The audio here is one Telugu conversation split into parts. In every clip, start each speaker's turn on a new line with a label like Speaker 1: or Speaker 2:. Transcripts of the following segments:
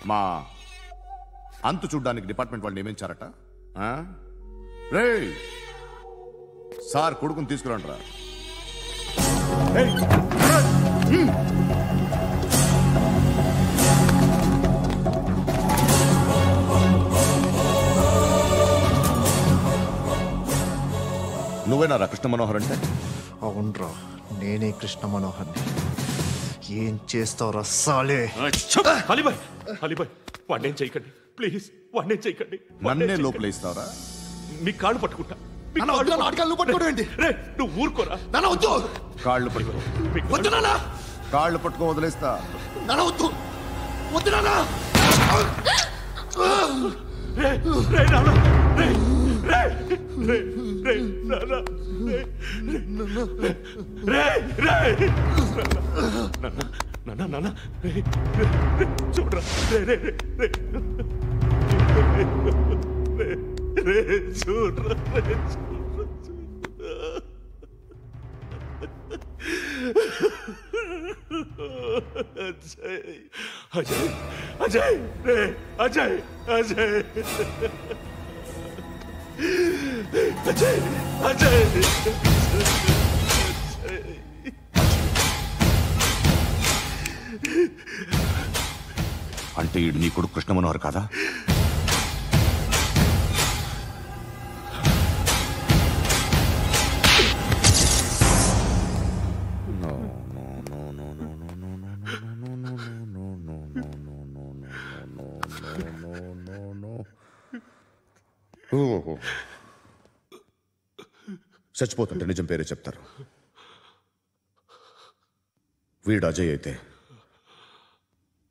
Speaker 1: మా అంతు చూడ్డానికి డిపార్ట్మెంట్ వాళ్ళు నియమించారట. రే సార్ కొడుకుని తీసుకురండి రా. నువ్వేనా కృష్ణ మనోహర్ అంటే?
Speaker 2: అవునరా, నేనే కృష్ణ మనోహర్. ఏం చేస్తావురా సాలే?
Speaker 3: అలీబాయ్ వాడినేం చేయకండి ప్లీజ్, వాడినేం చేయకండి.
Speaker 1: నన్నే లోపల ఇస్తావరా?
Speaker 3: మీ కాళ్ళు పట్టుకుంటా. నువ్వు ఊరుకోరా.
Speaker 1: కాళ్ళు పట్టుకో. కాళ్ళు పట్టుకో వదిలేస్తా.
Speaker 3: చూడరా చూడరా అజయ్ అజయ్ అజయ్ అజయ్ అజయ్ అజయ్
Speaker 1: అంటే ఈడు నీ కొడుకు కృష్ణ మనోహర్ కాదా? చచ్చిపోతుంటే నిజం పేరే చెప్తారు. వీడు అజయ్ అయితే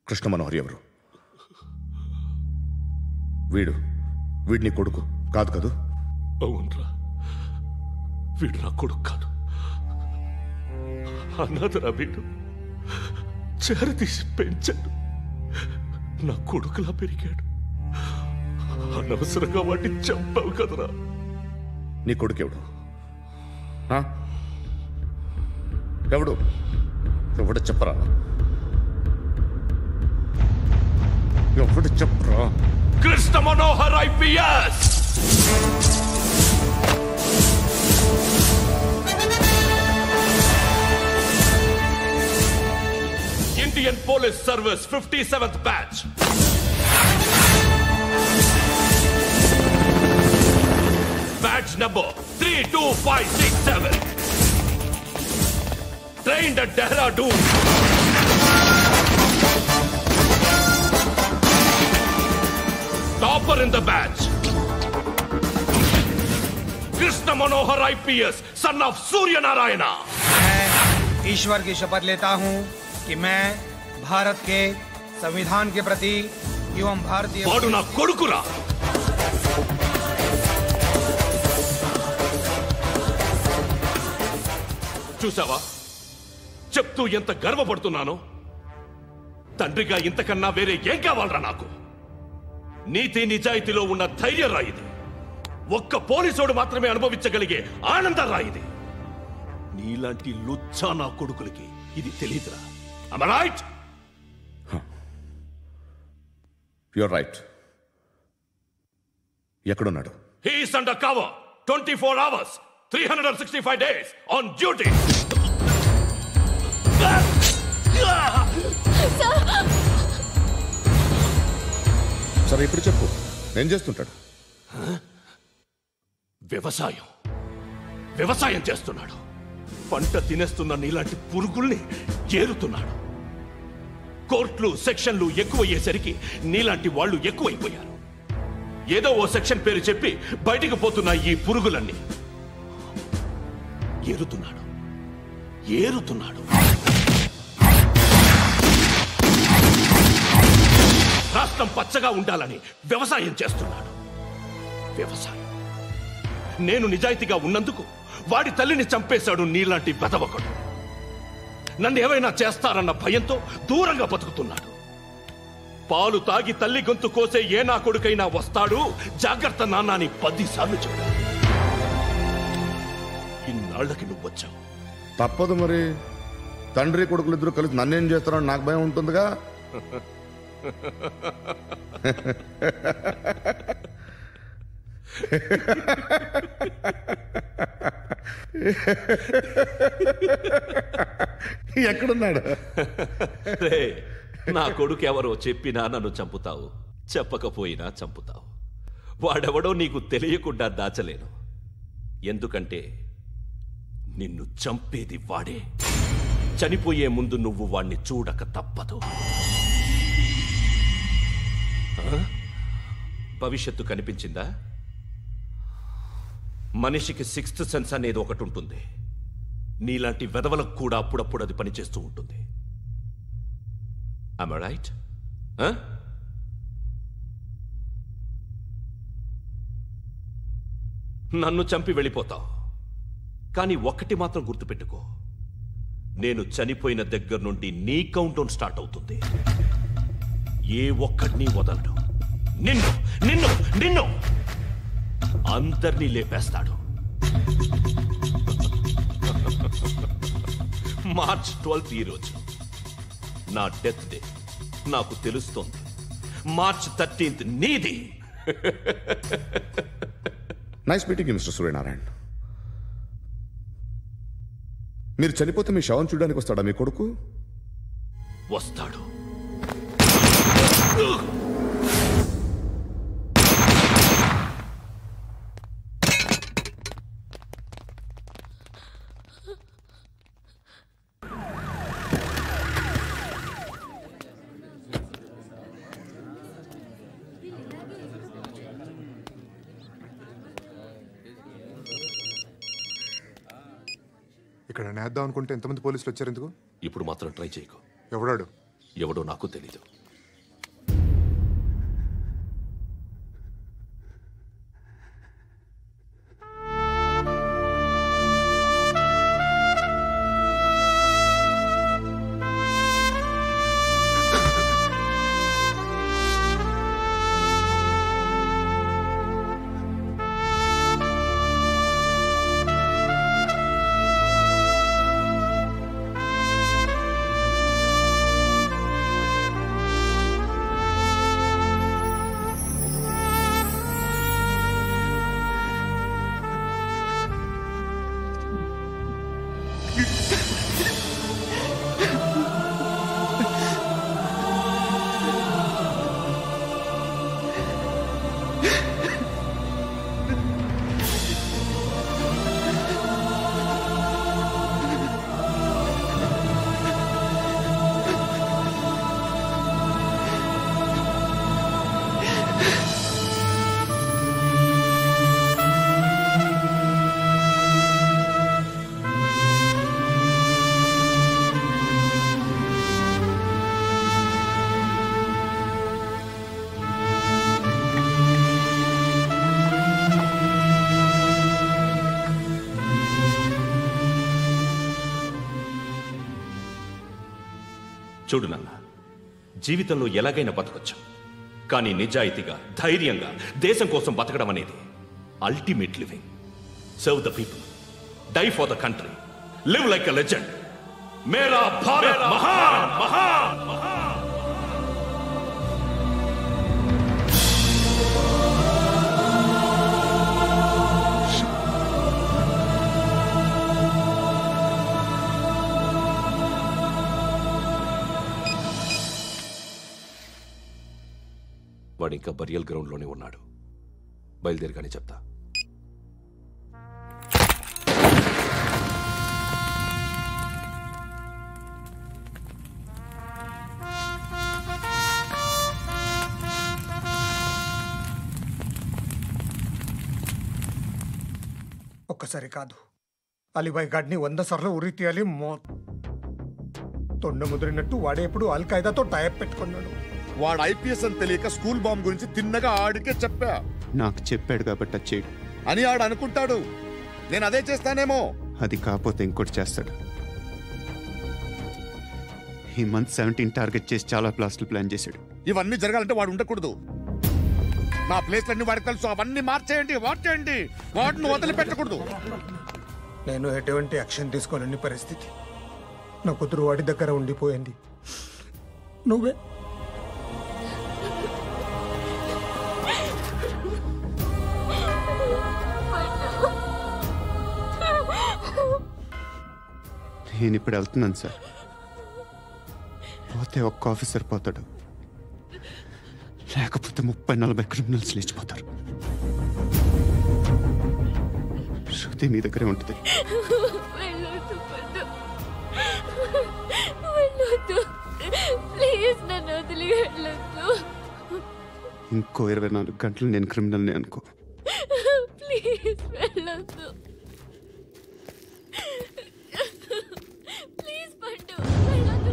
Speaker 1: కృష్ణ మనోహర్ ఎవరు? వీడిని కొడుకు కాదు కదూ?
Speaker 3: అవునరా, వీడు నా కొడుకు కాదు, అనాథరా. వీడు చేరతీసి పెంచాడు, నా కొడుకులా పెరిగాడు. అనవసరంగా వాడిని చంపావు కదరా.
Speaker 1: నీ కొడుకెవడు? ఎవడు ఎవడు చెప్పరా? ఎవడు చెప్పరా?
Speaker 3: Krishna Manohar IPS. Indian Police Service 57th batch. Badge number 32567. Trained at Dehradun. Topper in the batch. Krishna Manohar IPS, son of Surya Narayana.
Speaker 4: मैं ईश्वर की शपथ लेता हूं कि मैं भारत के संविधान के प्रति एवं भारतीय
Speaker 3: वाडु ना कोडुकुरा. చూసావా చెప్తూ ఎంత గర్వపడుతున్నానో? తండ్రిగా ఇంతకన్నా వేరే ఏం కావాలరా నాకు? నీతి నిజాయితీలో ఉన్న ధైర్యం రా ఇది. ఒక్క పోలీసోడు మాత్రమే అనుభవించగలిగే ఆనందం రా ఇది. నీలాంటి లుచ్చా నా కొడుకులకి ఇది తెలీదురా. Am I right?
Speaker 1: You're right. ఎక్కడున్నాడు?
Speaker 3: He is under cover 24 hours 365 days on duty.
Speaker 1: సరే ఇప్పుడు చెప్పు, ఏం చేస్తుంటాడు?
Speaker 3: వ్యవసాయం చేస్తున్నాడు. పంట తినేస్తున్న నీలాంటి పురుగుల్ని ఏరుతున్నాడు. కోర్టులు సెక్షన్లు ఎక్కువయ్యేసరికి నీలాంటి వాళ్ళు ఎక్కువైపోయారు. ఏదో ఓ సెక్షన్ పేరు చెప్పి బయటికి పోతున్న ఈ పురుగులన్నీ ఏరుతున్నాడు. రాష్ట్రం పచ్చగా ఉండాలని వ్యవసాయం చేస్తున్నాడు. నేను నిజాయితీగా ఉన్నందుకు వాడి తల్లిని చంపేశాడు నీలాంటి వెధవకుడు. నన్ను ఏమైనా చేస్తారన్న భయంతో దూరంగా బతుకుతున్నాడు. పాలు తాగి తల్లి గొంతు కోసే ఏ నా కొడుకైనా వస్తాడు, జాగ్రత్త నాన్న అని 10 సార్లు చెప్పాడు. ఇన్నాళ్ళకి నువ్వు వచ్చావు.
Speaker 1: తప్పదు మరి. తండ్రి కొడుకులు ఇద్దరు కలిసి నన్నేం చేస్తారని నాకు భయం ఉంటుందిగా. ఎక్కడున్నాడు?
Speaker 3: రే, నా కొడుకు ఎవరో చెప్పినా నన్ను చంపుతావు, చెప్పకపోయినా చంపుతావు. వాడెవడో నీకు తెలియకుండా దాచలేను. ఎందుకంటే నిన్ను చంపేది వాడే. చనిపోయే ముందు నువ్వు వాణ్ణి చూడక తప్పదు. భవిష్యత్తు కనిపించిందా? మనిషికి సిక్స్త్ సెన్స్ అనేది ఒకటి ఉంటుంది. నీలాంటి వెధవలకు కూడా అప్పుడప్పుడు అది పనిచేస్తూ ఉంటుంది. Am I right? నన్ను చంపి వెళ్ళిపోతావు, కానీ ఒక్కటి మాత్రం గుర్తుపెట్టుకో, నేను చనిపోయిన దగ్గర నుండి నీ కౌంటౌన్ స్టార్ట్ అవుతుంది. ఏ ఒక్కడిని వదలడు. నిన్ను నిన్ను నిన్ను అందరినీ లేపేస్తాడు. మార్చ్ 12th ఈ రోజు నా డెత్ డే. నాకు తెలుస్తోంది మార్చ్ 13th నీది.
Speaker 1: Nice meeting mister Suryanarayan. మీరు చనిపోతే మీ శవం చూడడానికి వస్తాడా మీ కొడుకు?
Speaker 3: వస్తాడు.
Speaker 5: ఇక్కడ నేద్దాం అనుకుంటే ఎంతమంది పోలీసులు వచ్చారు ఎందుకు?
Speaker 3: ఇప్పుడు మాత్రం ట్రై చేయకు.
Speaker 5: ఎవడాడు?
Speaker 3: ఎవడో నాకు తెలీదు. చూడు నాన్న, జీవితంలో ఎలాగైనా బతకొచ్చు, కానీ నిజాయితీగా, ధైర్యంగా దేశం కోసం బతకడం అనేది ultimate living. Serve the people, die for the country, live like a legend. మేరా భారత్ మహాన్ మహాన్ మహాన్. వాడు ఇంకా బరియల్ గ్రౌండ్లోనే ఉన్నాడు. బయలుదేరగానే చెప్తా.
Speaker 4: ఒక్కసారి కాదు, అలీబాయ్ గాడిని 100 సార్లు ఉరి తీయాలి. తొండ ముదిరినట్టు వాడే ఎప్పుడు అల్ ఖైదాతో టైప్ పెట్టుకున్నాడు.
Speaker 1: వాడు ఐపీఎస్ అని తెలియక స్కూల్ బాంబ్ గురించి తిన్నగా ఆడికే చెప్పా.
Speaker 6: నాకు చెప్పాడు కాబట్టి చేయడు
Speaker 1: అని ఆడు అనుకుంటాడు. నేను అదే చేస్తానేమో.
Speaker 6: అది కాకపోతే ఇంకోటి చేస్తాడు. ఈ మంత్ 17 టార్గెట్ చేసి చాలా ప్లాస్టులు ప్లాన్ చేశాడు.
Speaker 1: ఇవన్నీ జరగాలంటే వాడు ఉండకూడదు. నా ప్లేస్లన్నీ వాడికి తెలుసు. అవన్నీ మార్చేయండి, వాచేయండి. వాటిని వదిలిపెట్టకూడదు.
Speaker 4: నేను ఎటువంటి యాక్షన్ తీసుకోలేని పరిస్థితి. నా కూతురు వాడి దగ్గర ఉండిపోయింది. నువ్వే
Speaker 6: నేను ఇప్పుడు వెళ్తున్నాను సార్. పోతే ఒక్క ఆఫీసర్ పోతాడు, లేకపోతే 30-40 క్రిమినల్స్ లేచిపోతారు. శృతి మీ దగ్గరే ఉంటుంది. ఇంకో 24 గంటలు నేను క్రిమినల్ని అనుకో.
Speaker 7: ప్లీజ్ వెళ్ళొద్దు. ప్లీజ్ పండు వెళ్ళొద్దు.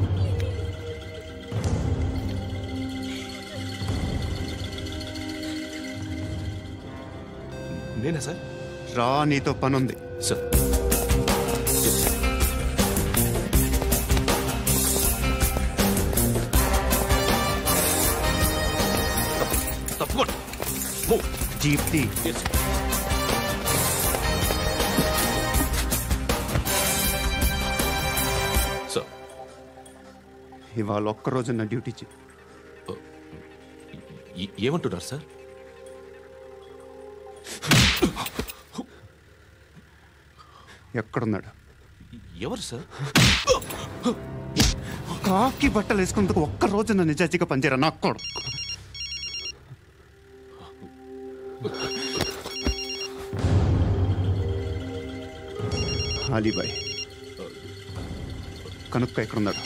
Speaker 3: నేనా సార్?
Speaker 6: రా, నీతో పనుంది.
Speaker 3: సార్ తప్పకుండా
Speaker 6: జీప్తి.
Speaker 3: సార్
Speaker 6: ఇవాళ ఒక్కరోజు నా డ్యూటీ
Speaker 3: ఏమంటున్నారు సార్?
Speaker 6: ఎక్కడున్నాడు?
Speaker 3: ఎవరు సార్?
Speaker 6: కాకి బట్టలు వేసుకున్నందుకు ఒక్కరోజు నా నిజాజీగా పనిచేయరా నాకు కూడా. అలీబాయ్ కనుక్కో ఎక్కడున్నాడు.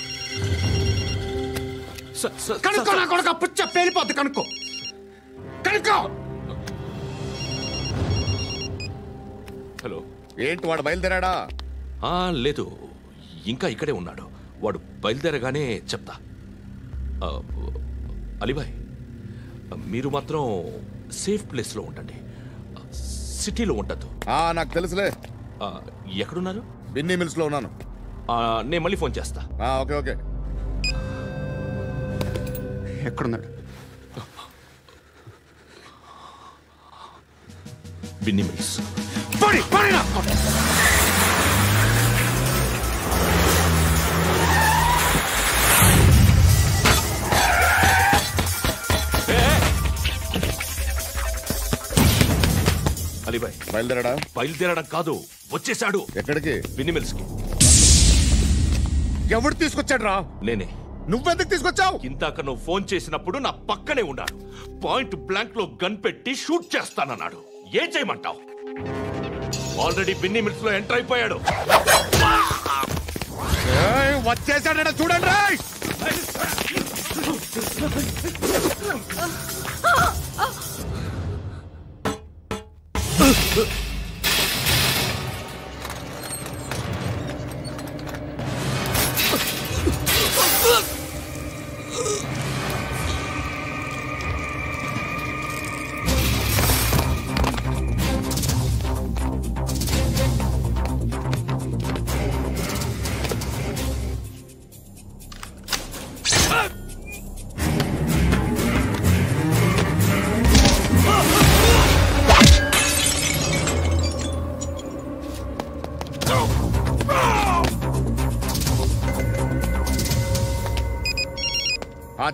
Speaker 6: కనుక్కో నా కొడుకు, పుచ్చ పేలిపోద్ది. కనుక్కో కనుక్కో.
Speaker 3: హలో,
Speaker 1: ఏంటి వాడు బయలుదేరాడా?
Speaker 3: లేదు, ఇంకా ఇక్కడే ఉన్నాడు. వాడు బయలుదేరగానే చెప్తా. అలీబాయ్, మీరు మాత్రం సేఫ్ ప్లేస్లో ఉండండి, సిటీలో ఉండద్దు.
Speaker 1: నాకు తెలుసులే.
Speaker 3: ఎక్కడున్నారు?
Speaker 1: బిన్నీ మిల్స్ లో ఉన్నాను.
Speaker 3: నేను మళ్ళీ ఫోన్ చేస్తా.
Speaker 1: Okay okay.
Speaker 6: ఎక్కడున్నాడు?
Speaker 3: బిన్నీ మిల్స్. అలీబాయ్
Speaker 1: బయలుదేరాడా?
Speaker 3: బయలుదేరడం కాదు, వచ్చేసాడు.
Speaker 1: ఎక్కడికి?
Speaker 3: బిన్నీ మిల్స్ కి.
Speaker 1: ఎవడు తీసుకొచ్చాడు రా?
Speaker 3: నేనే.
Speaker 1: నువ్వెందుకు తీసుకొచ్చావు?
Speaker 3: ఇందాక నువ్వు ఫోన్ చేసినప్పుడు నా పక్కనే ఉన్నాడు. పాయింట్ బ్లాంక్ లో గన్ పెట్టి షూట్ చేస్తానన్నాడు. ఏం చేయమంటావు? ఆల్రెడీ బిన్నీ మిల్స్ లో ఎంటర్ అయిపోయాడు.
Speaker 1: వచ్చేసాడ చూడండి.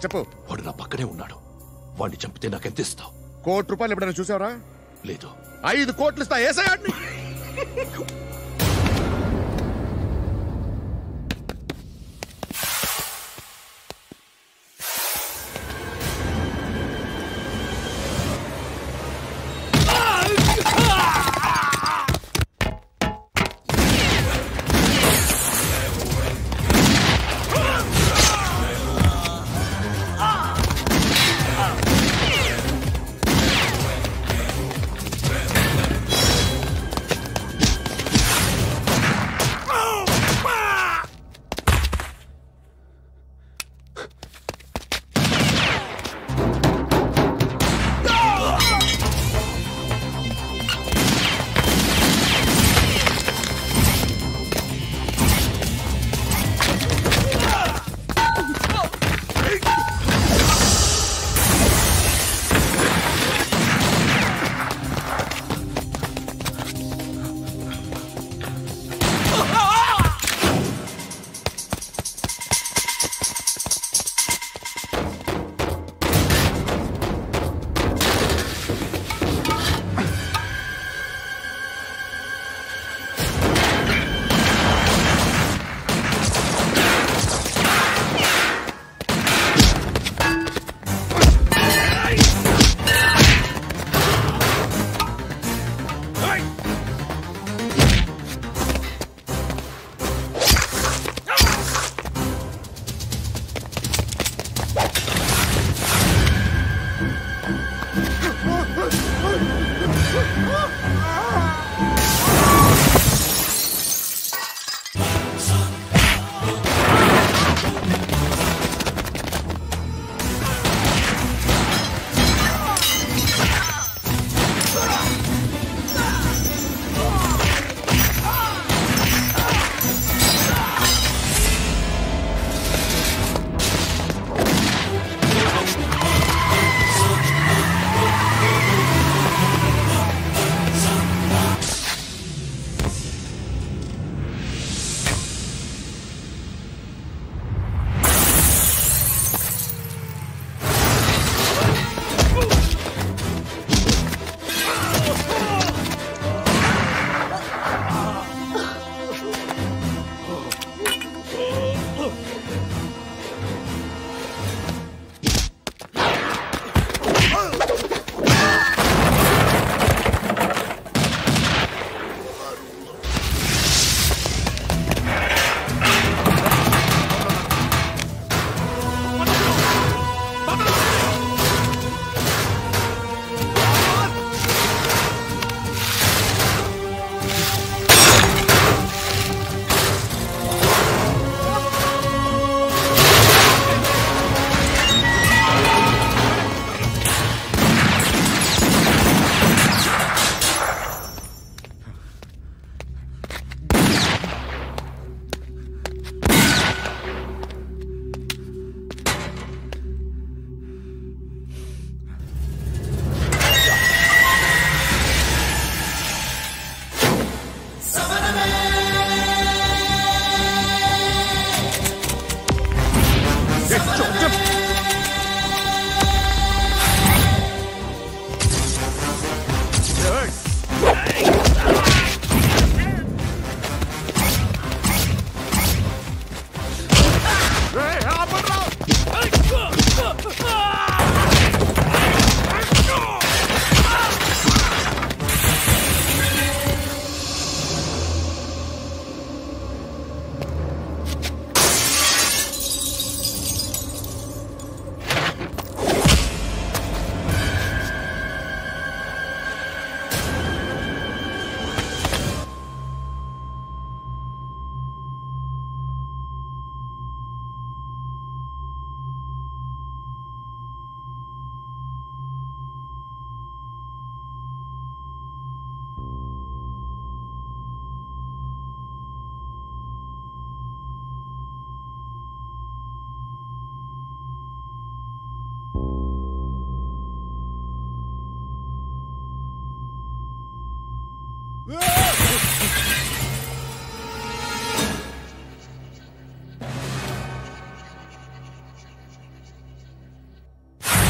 Speaker 1: చెప్పు.
Speaker 3: వాడు నా పక్కనే ఉన్నాడు. వాడిని చంపితే నాకెంత ఇస్తావు?
Speaker 1: ₹1,00,00,000 ఎప్పుడైనా చూసావరా?
Speaker 3: లేదు.
Speaker 1: 5 కోట్లు ఇస్తా. ఏసాయాడిని.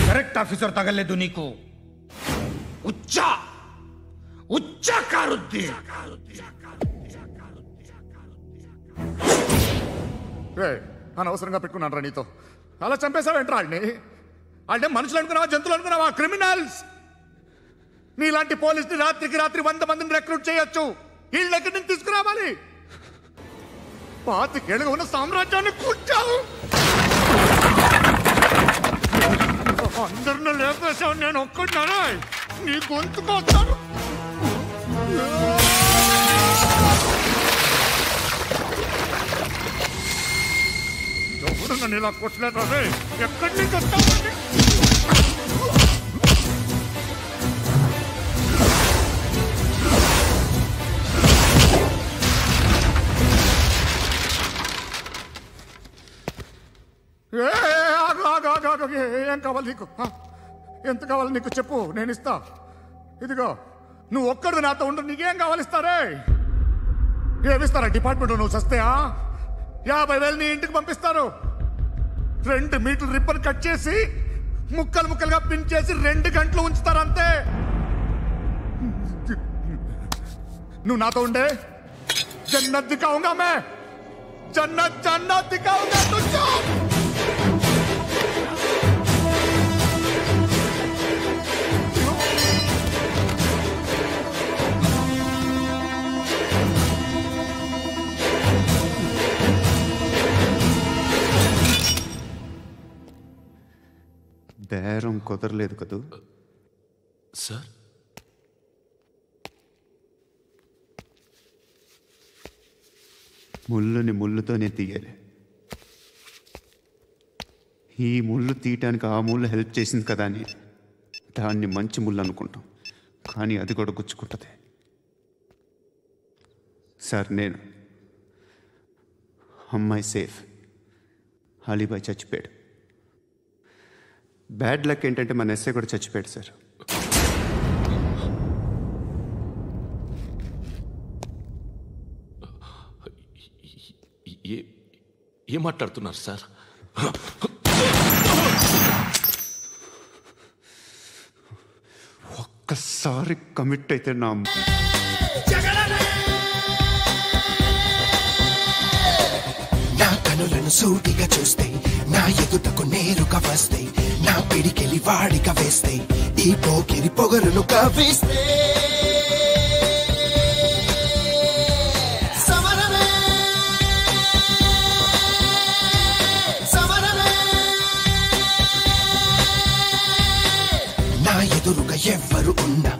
Speaker 4: కరెక్ట్ ఆఫీసర్ తగలేదు నీకు. ఉచ్చా కారుద్ది.
Speaker 1: అనవసరంగా పెట్టుకున్నాను రా నీతో. అలా చంపేశావేంట్రా వాళ్ళని? అంటే మనుషులు అనుకున్నావా, జంతువులు అనుకున్నావా? క్రిమినల్స్. నీలాంటి పోలీసుని రాత్రికి రాత్రి 100 మందిని రిక్రూట్ చేయొచ్చు. వీళ్ళ దగ్గర నుంచి తీసుకురావాలి. 25 ఏళ్ళుగా ఉన్న సామ్రాజ్యాన్ని కూర్చావు. అందరిని లేపేశావు, నేను ఒక్కడినారా? నీ గొంతుకొస్తాను. ఎవరు నన్ను ఇలా కొట్టలేదు రే? ఎక్కడి నుంచి వస్తామండి? ఏం కావాలి నీకు? ఎంత కావాలి నీకు చెప్పు, నేను ఇస్తా. ఇదిగో నువ్వు ఒక్కడు నాతో ఉండు. నీకేం కావాలి ఇస్తారే? ఏమిస్తారా డిపార్ట్మెంట్? నువ్వు సస్తేయా? 50,000 నీ ఇంటికి పంపిస్తారు. 2 మీటర్లు రిబ్బన్ కట్ చేసి ముక్కలు ముక్కలుగా పిన్ చేసి 2 గంటలు ఉంచుతారు అంతే. నువ్వు నాతో ఉండే జన్నత్ దిఖాऊंगा मैं, जन्नत दिखाऊंगा तुझको.
Speaker 8: బేరం కుదరలేదు కదూ
Speaker 3: సార్?
Speaker 8: ముళ్ళుని ముళ్ళుతోనే తీయాలి. ఈ ముళ్ళు తీయటానికి ఆ ముళ్ళు హెల్ప్ చేసింది కదా అని దాన్ని మంచి ముళ్ళు అనుకుంటాం, కానీ అది కూడా గుచ్చుకుంటుంది. సార్, నేను అమ్మాయి సేఫ్, అలీబాయ్ చచ్చిపోయాడు. బ్యాడ్ లక్ ఏంటంటే మన ఎస్ఐ కూడా చచ్చిపోయాడు సార్.
Speaker 3: ఏం మాట్లాడుతున్నారు సార్?
Speaker 8: ఒక్కసారి కమిట్ అయితే నా
Speaker 9: కనులను సూటిగా చూస్తే, నా ఎదుటకు నేరుగా వస్తే, నా పిడికెలి వాడిగా వేస్తే, ఈ పోకిరి పొగరును కవిస్తే నా ఎదురుగా ఎవ్వరు ఉన్నా,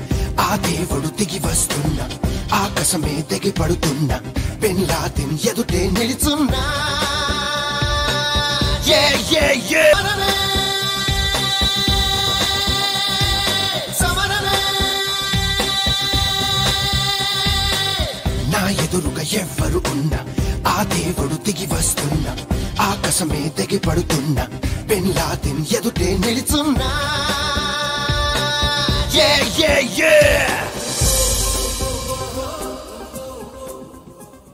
Speaker 9: ఆ దేవుడు దిగి వస్తున్నా, ఆకాశమే దిగి పడుతున్నా, బిన్ లాదెన్ ఎదుటే నిలుచున్నా. నా ఎదురుగా ఎవ్వరు ఉన్నా, ఆ దేవుడు దిగి వస్తున్నా, ఆకాశమే దిగి పడుతున్నా, బిన్ లాదెన్ ఎదుటే నిలుచున్నా.